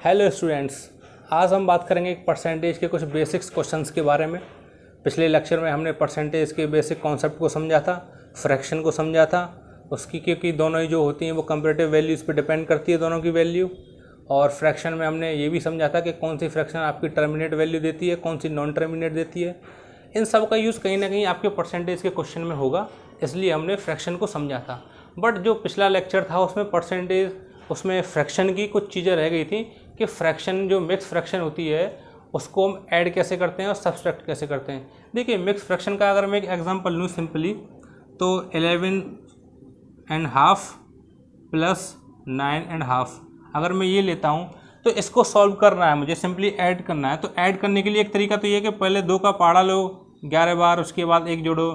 Hello students, आज हम बात करेंगे एक परसेंटेज के कुछ बेसिक्स क्वेश्चंस के बारे में। पिछले लेक्चर में हमने परसेंटेज के बेसिक कॉन्सेप्ट को समझा था, फ्रैक्शन को समझा था उसकी, क्योंकि दोनों ही जो होती हैं वो कंपैरेटिव वैल्यूज़ पे डिपेंड करती है दोनों की वैल्यू। और फ्रैक्शन में हमने ये भी समझा था कि कौन सी फ्रैक्शन आपकी टर्मिनेट वैल्यू देती है, कौन सी नॉन टर्मिनेट देती है। इन सब का यूज़ कहीं ना कहीं आपके परसेंटेज के क्वेश्चन में होगा, इसलिए हमने फ्रैक्शन को समझा था। बट जो पिछला लेक्चर था उसमें परसेंटेज, उसमें फ्रैक्शन की कुछ चीज़ें रह गई थी कि फ्रैक्शन जो मिक्स फ्रैक्शन होती है उसको हम ऐड कैसे करते हैं और सब्सट्रैक्ट कैसे करते हैं। देखिए, मिक्स फ्रैक्शन का अगर मैं एक एग्जांपल लूँ सिंपली, तो 11.5 प्लस 9.5 अगर मैं ये लेता हूँ तो इसको सॉल्व करना है, मुझे सिंपली ऐड करना है। तो ऐड करने के लिए एक तरीका तो ये है कि पहले 2 का पहाड़ा लो 11 बार, उसके बाद एक जोड़ो,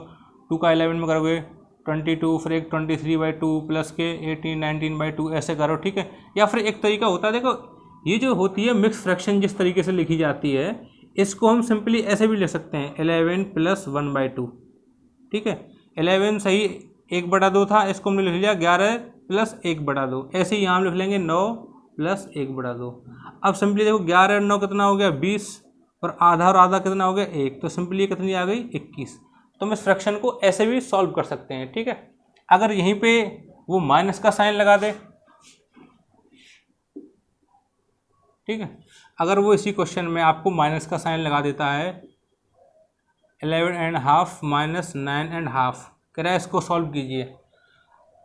2 का 11 में करोगे 22, फिर एक 23/2 प्लस के 18 19/2 ऐसे करो, ठीक है। या फिर एक तरीका होता है, देखो ये जो होती है मिक्स फ्रैक्शन जिस तरीके से लिखी जाती है इसको हम सिंपली ऐसे भी लिख सकते हैं 11 प्लस 1/2, ठीक है। 11 सही 1/2 था, इसको हमने लिख लिया 11 प्लस 1/2। ऐसे ही यहाँ हम लिख लेंगे 9 प्लस 1/2। अब सिंपली देखो 11 और 9 कितना हो गया 20, और आधा कितना हो गया 1, तो सिंपली ये कितनी आ गई 21। तो हम इस फ्रैक्शन को ऐसे भी सॉल्व कर सकते हैं, ठीक है। अगर यहीं पे वो माइनस का साइन लगा दे, ठीक है, अगर वो इसी क्वेश्चन में आपको माइनस का साइन लगा देता है 11.5 माइनस 9.5 कह रहा है इसको सॉल्व कीजिए,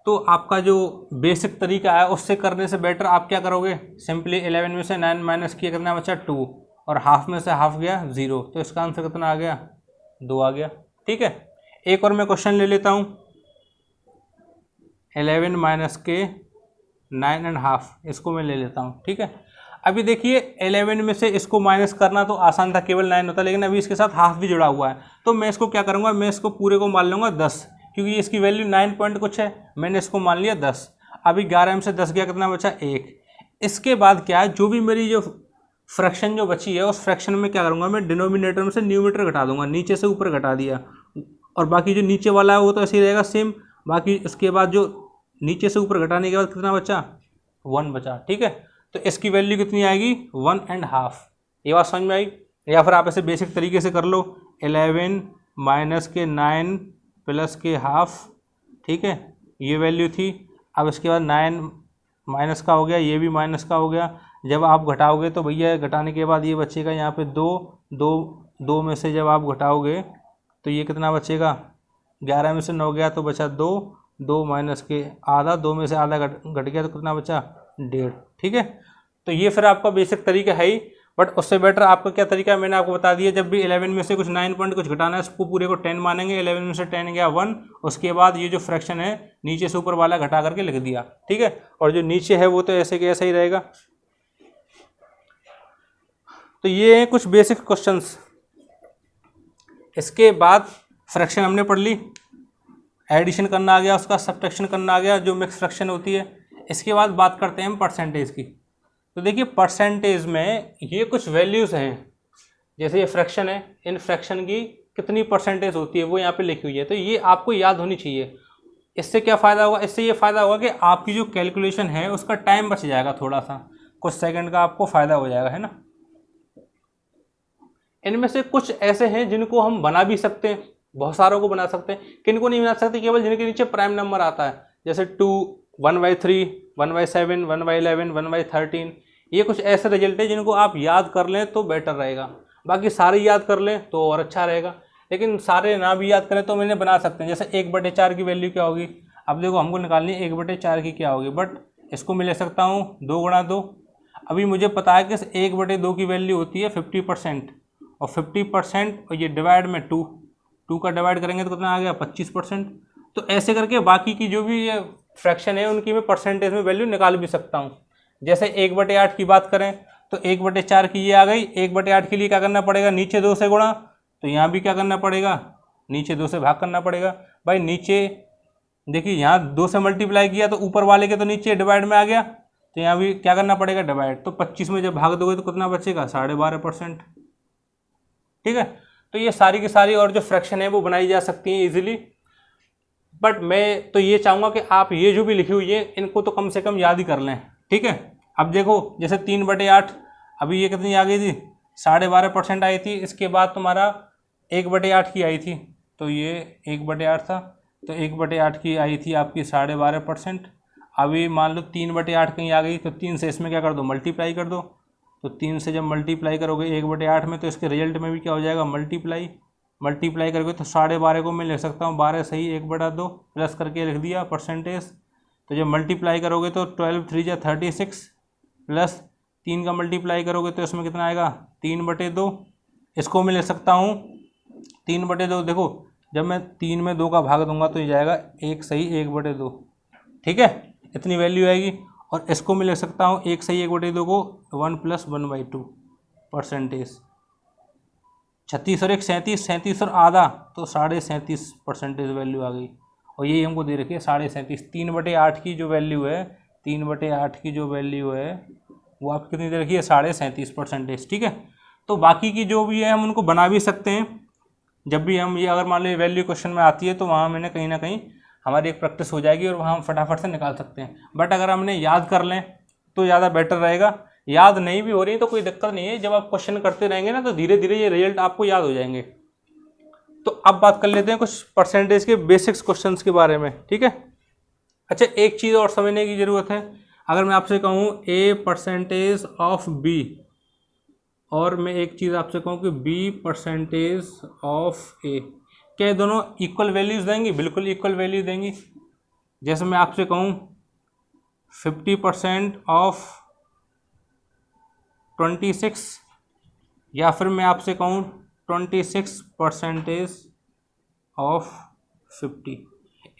तो आपका जो बेसिक तरीका है उससे करने से बेटर आप क्या करोगे, सिंपली 11 में से 9 माइनस किया, कितना बचा 2, और हाफ में से हाफ गया 0, तो इसका आंसर कितना आ गया 2 आ गया, ठीक है। एक और मैं क्वेश्चन ले लेता हूँ 11 माइनस के 9.5, इसको मैं ले लेता हूँ, ठीक है। अभी देखिए 11 में से इसको माइनस करना तो आसान था, केवल 9 होता, लेकिन अभी इसके साथ हाफ भी जुड़ा हुआ है, तो मैं इसको क्या करूँगा, मैं इसको पूरे को मान लूँगा 10, क्योंकि इसकी वैल्यू 9 पॉइंट कुछ है, मैंने इसको मान लिया 10। अभी 11 में से 10 गया, कितना बचा 1। इसके बाद क्या है, जो भी मेरी जो फ्रैक्शन जो बची है उस फ्रैक्शन में क्या करूँगा, मैं डिनोमिनेटर में से न्यूमरेटर घटा दूंगा, नीचे से ऊपर घटा दिया, और बाकी जो नीचे वाला है वो तो ऐसे ही रहेगा सेम। बाकी उसके बाद जो नीचे से ऊपर घटाने के बाद कितना बचा 1 बचा, ठीक है। तो इसकी वैल्यू कितनी आएगी 1.5। ये बात समझ में आई। या फिर आप ऐसे बेसिक तरीके से कर लो 11 माइनस के 9 प्लस के हाफ, ठीक है, ये वैल्यू थी। अब इसके बाद 9 माइनस का हो गया, ये भी माइनस का हो गया। जब आप घटाओगे तो भैया घटाने के बाद ये बचेगा यहाँ पे 2 में से जब आप घटाओगे तो ये कितना बचेगा, 11 में से 9 गया तो बचा 2 माइनस के आधा, 2 में से आधा घट गया तो कितना बचा 1.5, ठीक है। तो ये फिर आपका बेसिक तरीका है ही, बट उससे बेटर आपका क्या तरीका है मैंने आपको बता दिया। जब भी 11 में से कुछ 9 पॉइंट कुछ घटाना है उसको पूरे को 10 मानेंगे, 11 में से 10 गया 1, उसके बाद ये जो फ्रैक्शन है नीचे से ऊपर वाला घटा करके लिख दिया, ठीक है। और जो नीचे है वो तो ऐसे के ऐसा ही रहेगा। तो ये हैं कुछ बेसिक क्वेश्चंस। इसके बाद फ्रैक्शन हमने पढ़ ली, एडिशन करना आ गया, उसका सब्ट्रैक्शन करना आ गया, जो मिक्स फ्रैक्शन होती है। इसके बाद बात करते हैं हम परसेंटेज की। तो देखिए परसेंटेज में ये कुछ वैल्यूज़ हैं, जैसे ये फ्रैक्शन है, इन फ्रैक्शन की कितनी परसेंटेज होती है वो यहाँ पे लिखी हुई है, तो ये आपको याद होनी चाहिए। इससे क्या फ़ायदा होगा, इससे ये फ़ायदा होगा कि आपकी जो कैलकुलेशन है उसका टाइम बच जाएगा, थोड़ा सा कुछ सेकंड का आपको फ़ायदा हो जाएगा, है ना। इनमें से कुछ ऐसे हैं जिनको हम बना भी सकते हैं, बहुत सारों को बना सकते हैं, किनको नहीं बना सकते, केवल जिनके नीचे प्राइम नंबर आता है, जैसे 2, 1/3, 1/7, 1/11, 1/13। ये कुछ ऐसे रिजल्ट है जिनको आप याद कर लें तो बेटर रहेगा, बाकी सारे याद कर लें तो और अच्छा रहेगा, लेकिन सारे ना भी याद करें तो मैंने बना सकते हैं। जैसे 1/4 की वैल्यू क्या होगी, अब देखो हमको निकालनी है 1/4 की क्या होगी, बट इसको मैं ले सकता हूँ 2 × 2। अभी मुझे पता है कि 1/2 की वैल्यू होती है 50%, और 50% और ये डिवाइड में 2 का डिवाइड करेंगे तो कितना आ गया 25%। तो ऐसे करके बाकी की जो भी ये फ्रैक्शन है उनकी मैं परसेंटेज में वैल्यू निकाल भी सकता हूँ। जैसे 1/8 की बात करें तो 1/4 की ये आ गई। 1/8 के लिए क्या करना पड़ेगा, नीचे 2 से गुणा, तो यहाँ भी क्या करना पड़ेगा, नीचे 2 से भाग करना पड़ेगा। भाई नीचे देखिए यहाँ 2 से मल्टीप्लाई किया तो ऊपर वाले के तो नीचे डिवाइड में आ गया, तो यहाँ भी क्या करना पड़ेगा डिवाइड, तो 25 में जब भाग दोगे तो कितना बचेगा 12.5%, ठीक है। तो ये सारी की सारी और जो फ्रैक्शन है वो बनाई जा सकती हैं इजीली। बट मैं तो ये चाहूँगा कि आप ये जो भी लिखी हुई है इनको तो कम से कम याद ही कर लें, ठीक है। अब देखो जैसे 3/8, अभी ये कितनी आ गई थी, 12.5% आई थी। इसके बाद तुम्हारा 1/8 की आई थी, तो ये 1/8 था, तो 1/8 की आई थी आपकी 12.5%। अभी मान लो 3/8 कहीं आ गई, तो 3 से इसमें क्या कर दो, मल्टीप्लाई कर दो। तो 3 से जब मल्टीप्लाई करोगे 1/8 में, तो इसके रिजल्ट में भी क्या हो जाएगा, मल्टीप्लाई करोगे तो 12.5 को मैं लिख सकता हूँ 12 सही 1/2 प्लस करके लिख दिया परसेंटेज। तो जब मल्टीप्लाई करोगे तो 12 3 जा 36 प्लस 3 का मल्टीप्लाई करोगे तो इसमें कितना आएगा, 3/2। इसको मैं लिख सकता हूँ 3/2। देखो जब मैं 3 में 2 का भाग दूंगा तो ये जाएगा 1 सही 1/2, ठीक है, इतनी वैल्यू आएगी। और इसको मैं लिख सकता हूँ 1 सही 1/2 को 1 + 1/2 परसेंटेज। 36 और 1 37, 37 और आधा, तो 37.5% वैल्यू आ गई। और यही हमको दे रखी है 37.5। 3/8 की जो वैल्यू है, 3/8 की जो वैल्यू है वो आप कितनी दे रखी है, 37.5%, ठीक है। तो बाकी की जो भी है हम उनको बना भी सकते हैं। जब भी हम ये अगर मान लो वैल्यू क्वेश्चन में आती है तो वहाँ मैंने कहीं ना कहीं हमारी एक प्रैक्टिस हो जाएगी और वहाँ हम फटाफट से निकाल सकते हैं। बट अगर हमने याद कर लें तो ज़्यादा बेटर रहेगा। याद नहीं भी हो रही तो कोई दिक्कत नहीं है, जब आप क्वेश्चन करते रहेंगे ना तो धीरे धीरे ये रिजल्ट आपको याद हो जाएंगे। तो अब बात कर लेते हैं कुछ परसेंटेज के बेसिक्स क्वेश्चंस के बारे में, ठीक है। अच्छा, एक चीज़ और समझने की ज़रूरत है। अगर मैं आपसे कहूँ A% ऑफ B, और मैं एक चीज़ आपसे कहूँ कि B% ऑफ A, क्या ये दोनों इक्वल वैल्यूज़ देंगी? बिल्कुल इक्वल वैल्यू देंगी। जैसे मैं आपसे कहूँ 50% ऑफ 26, या फिर मैं आपसे कहूँ 26% ऑफ 50,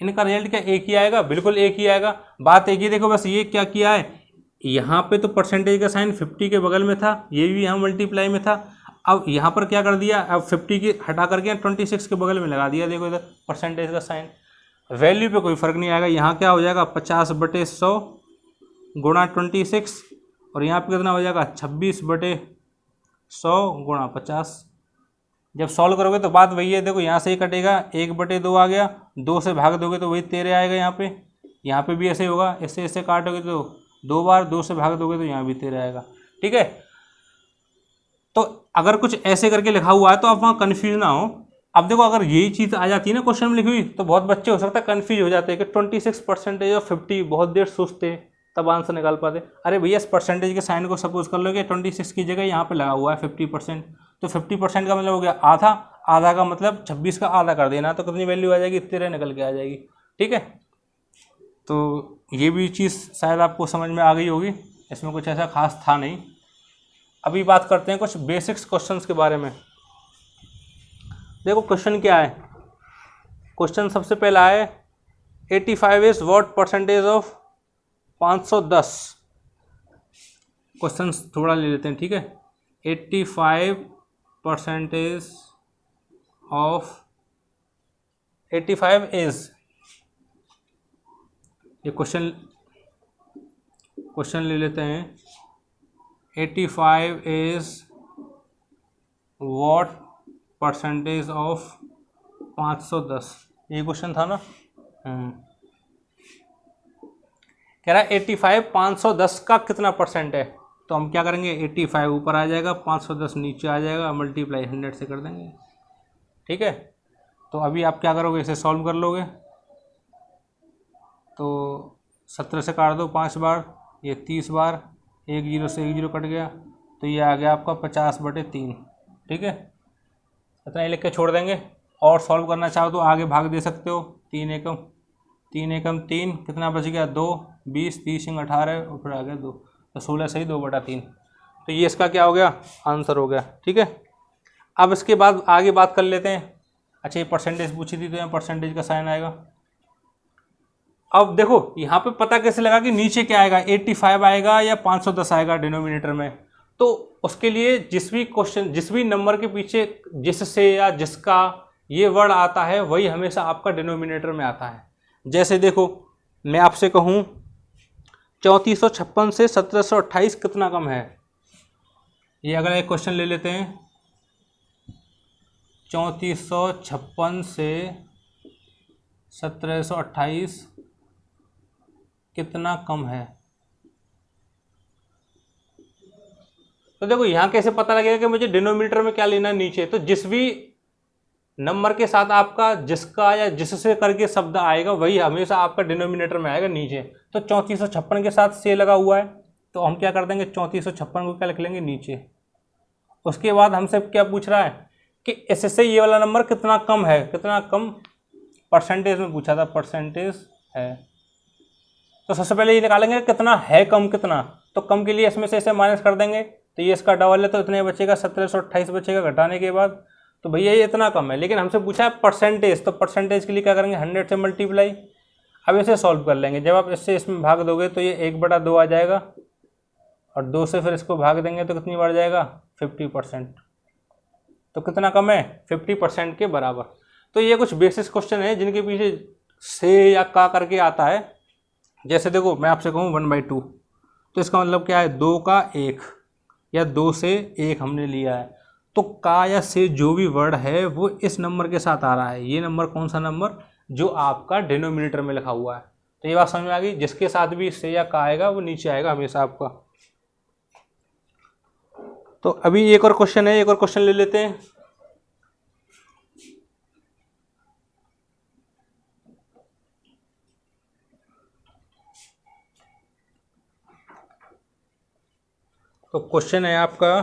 इनका रिजल्ट क्या एक ही आएगा? बिल्कुल एक ही आएगा। बात एक ही, देखो बस ये क्या किया है, यहाँ पे तो परसेंटेज का साइन 50 के बगल में था, ये भी यहाँ मल्टीप्लाई में था। अब यहाँ पर क्या कर दिया, अब 50 की हटा करके 26 के बगल में लगा दिया, देखो इधर परसेंटेज का साइन। वैल्यू पे कोई फ़र्क नहीं आएगा। यहाँ क्या हो जाएगा, 50/100 गुणा 26, और यहाँ पे कितना हो जाएगा, 26/100 गुणा 50। जब सॉल्व करोगे तो बात वही है, देखो यहाँ से ही कटेगा, 1/2 आ गया, 2 से भाग दोगे तो वही 13 आएगा। यहाँ पे भी ऐसे होगा, ऐसे काटोगे तो 2 बार, 2 से भाग दोगे तो यहाँ भी 13 आएगा, ठीक है। तो अगर कुछ ऐसे करके लिखा हुआ है तो आप वहाँ कन्फ्यूज ना हो। अब देखो अगर यही चीज़ आ जाती है ना क्वेश्चन में लिखी हुई, तो बहुत बच्चे हो सकता है कन्फ्यूज हो जाते हैं कि 26% ऑफ 50, बहुत देर सोचते तब आंसर निकाल पाते। अरे भैया इस परसेंटेज के साइन को सपोज कर लो कि 26 की जगह यहाँ पे लगा हुआ है 50%, तो 50% का मतलब हो गया आधा, आधा का मतलब 26 का आधा कर देना, तो कितनी वैल्यू आ जाएगी, 13 निकल के आ जाएगी, ठीक है। तो ये भी चीज़ शायद आपको समझ में आ गई होगी, इसमें कुछ ऐसा खास था नहीं। अभी बात करते हैं कुछ बेसिक्स क्वेश्चंस के बारे में। देखो क्वेश्चन क्या है, क्वेश्चन सबसे पहला है 85 is what percentage of 510। Question थोड़ा ले लेते हैं, ठीक है। 85% ऑफ 85 इज, ये क्वेश्चन ले लेते हैं। 85 इज व्हाट परसेंटेज ऑफ 510, ये क्वेश्चन था ना। कह रहा है 85 510 का कितना परसेंट है, तो हम क्या करेंगे, 85 ऊपर आ जाएगा, 510 नीचे आ जाएगा, मल्टीप्लाई 100 से कर देंगे, ठीक है। तो अभी आप क्या करोगे, इसे सॉल्व कर लोगे, तो 17 से काट दो 5 बार, ये 30 बार, 1 0 से 1 0 कट गया, तो ये आ गया आपका 50/3, ठीक है। इतना ही लिख के छोड़ देंगे। और सॉल्व करना चाहो तो आगे भाग दे सकते हो, 3 एकम 3, कितना बच गया, 2, 20, 30 18, और फिर आ गया 2, तो 16 सही 2/3। तो ये इसका क्या हो गया, आंसर हो गया, ठीक है। अब इसके बाद आगे बात कर लेते हैं। अच्छा, ये परसेंटेज पूछी थी तो यहाँ परसेंटेज का साइन आएगा। अब देखो यहाँ पे पता कैसे लगा कि नीचे क्या आएगा, 85 आएगा या 510 आएगा डिनोमिनेटर में। तो उसके लिए जिस भी नंबर के पीछे जिससे या जिसका ये वर्ड आता है वही हमेशा आपका डिनोमिनेटर में आता है। जैसे देखो मैं आपसे कहूँ 3456 से 1728 कितना कम है, ये अगर एक क्वेश्चन ले लेते हैं, 3456 से 1728 कितना कम है, तो देखो यहाँ कैसे पता लगेगा कि मुझे डिनोमिनेटर में क्या लेना है, नीचे। तो जिस भी नंबर के साथ आपका जिसका या जिससे करके शब्द आएगा वही हमेशा आपका डिनोमिनेटर में आएगा नीचे। तो 3456 के साथ से लगा हुआ है, तो हम क्या कर देंगे 3456 को क्या लिख लेंगे नीचे। उसके बाद हमसे क्या पूछ रहा है कि इससे ये वाला नंबर कितना कम है, कितना कम परसेंटेज में पूछा था, परसेंटेज है। तो सबसे पहले ये निकालेंगे कितना है कम, कितना। तो कम के लिए इसमें से इसे माइनस कर देंगे, तो ये इसका डबल है तो इतने बचेगा, 1728 बचेगा घटाने के बाद। तो भैया ये इतना कम है, लेकिन हमसे पूछा है परसेंटेज, तो परसेंटेज के लिए क्या करेंगे 100 से मल्टीप्लाई। अब इसे सॉल्व कर लेंगे। जब आप इससे इसमें भाग दोगे तो ये 1/2 आ जाएगा, और 2 से फिर इसको भाग देंगे तो कितनी बढ़ जाएगा 50%। तो कितना कम है 50% के बराबर। तो ये कुछ बेसिस क्वेश्चन है जिनके पीछे से या का करके आता है। जैसे देखो मैं आपसे कहूँ 1/2, तो इसका मतलब क्या है 2 का 1 या 2 से 1 हमने लिया है। तो का या से जो भी वर्ड है वो इस नंबर के साथ आ रहा है। ये नंबर कौन सा नंबर, जो आपका डिनोमिनेटर में लिखा हुआ है। तो ये बात समझ में आ गई, जिसके साथ भी से या का आएगा वो नीचे आएगा हमेशा आपका। तो अभी एक और क्वेश्चन है, एक और क्वेश्चन ले लेते हैं। तो क्वेश्चन है आपका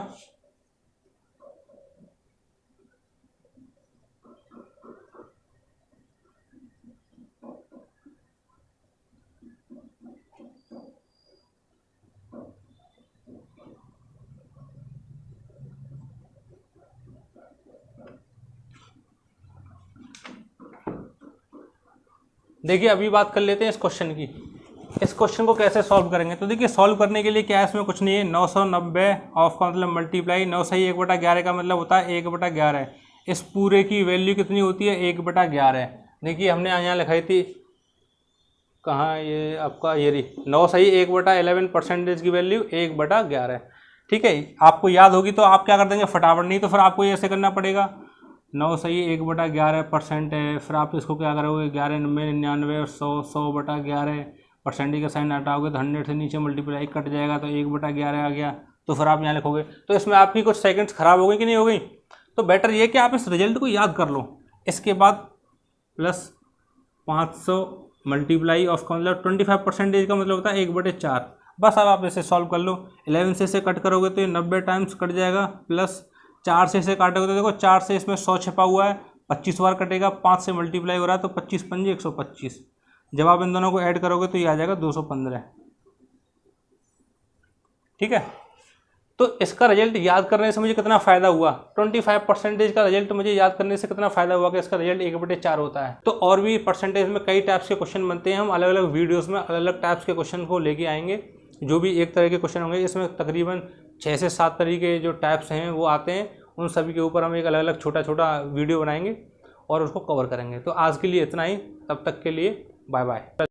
देखिए, अभी बात कर लेते हैं इस क्वेश्चन की। इस क्वेश्चन को कैसे सॉल्व करेंगे। तो देखिए सॉल्व करने के लिए क्या है, इसमें कुछ नहीं है। 990 ऑफ का मतलब मल्टीप्लाई 9 सही 1/11 का मतलब होता है 1/11। इस पूरे की वैल्यू कितनी होती है 1/11। देखिए हमने यहाँ लिखाई थी, कहाँ ये आपका, ये रही 9 सही 1/11 परसेंटेज की वैल्यू 1/11। ठीक है, आपको याद होगी तो आप क्या कर देंगे फटाफट, नहीं तो फिर आपको ये ऐसे करना पड़ेगा। 9 सही 1/11% है, फिर आप इसको क्या करोगे 11, 90, 99 और 100, 100/11 परसेंटेज का साइन हटाओगे तो 100 से नीचे मल्टीप्लाई कट जाएगा तो 1/11 आ गया। तो फिर आप यहाँ लिखोगे, तो इसमें आपकी कुछ सेकंड्स खराब हो गई कि नहीं हो गई। तो बेटर ये कि आप इस रिजल्ट को याद कर लो। इसके बाद प्लस 500 मल्टीप्लाई ऑफ का मतलब 25% का मतलब होता है 1/4। बस अब आप इसे सॉल्व कर लो। 11 से इसे कट करोगे तो ये 90 टाइम्स कट जाएगा, प्लस 4 से इसे काटोगे तो देखो 4 से इसमें 100 छिपा हुआ है, 25 बार कटेगा, 5 से मल्टीप्लाई हो रहा है तो 25 पंजे 125। जब आप इन दोनों को ऐड करोगे तो ये आ जाएगा 215। ठीक है, तो इसका रिजल्ट याद करने से मुझे कितना फ़ायदा हुआ, 25% का रिजल्ट मुझे याद करने से कितना फ़ायदा हुआ कि इसका रिजल्ट 1/4 होता है। तो और भी परसेंटेज में कई टाइप्स के क्वेश्चन बनते हैं, हम अलग अलग वीडियोस में अलग अलग टाइप्स के क्वेश्चन को लेके आएंगे। जो भी एक तरह के क्वेश्चन होंगे, इसमें तकरीबन 6 से 7 तरीके जो टाइप्स हैं वो आते हैं, उन सभी के ऊपर हम एक अलग अलग छोटा छोटा वीडियो बनाएंगे और उसको कवर करेंगे। तो आज के लिए इतना ही, तब तक के लिए बाय बाय।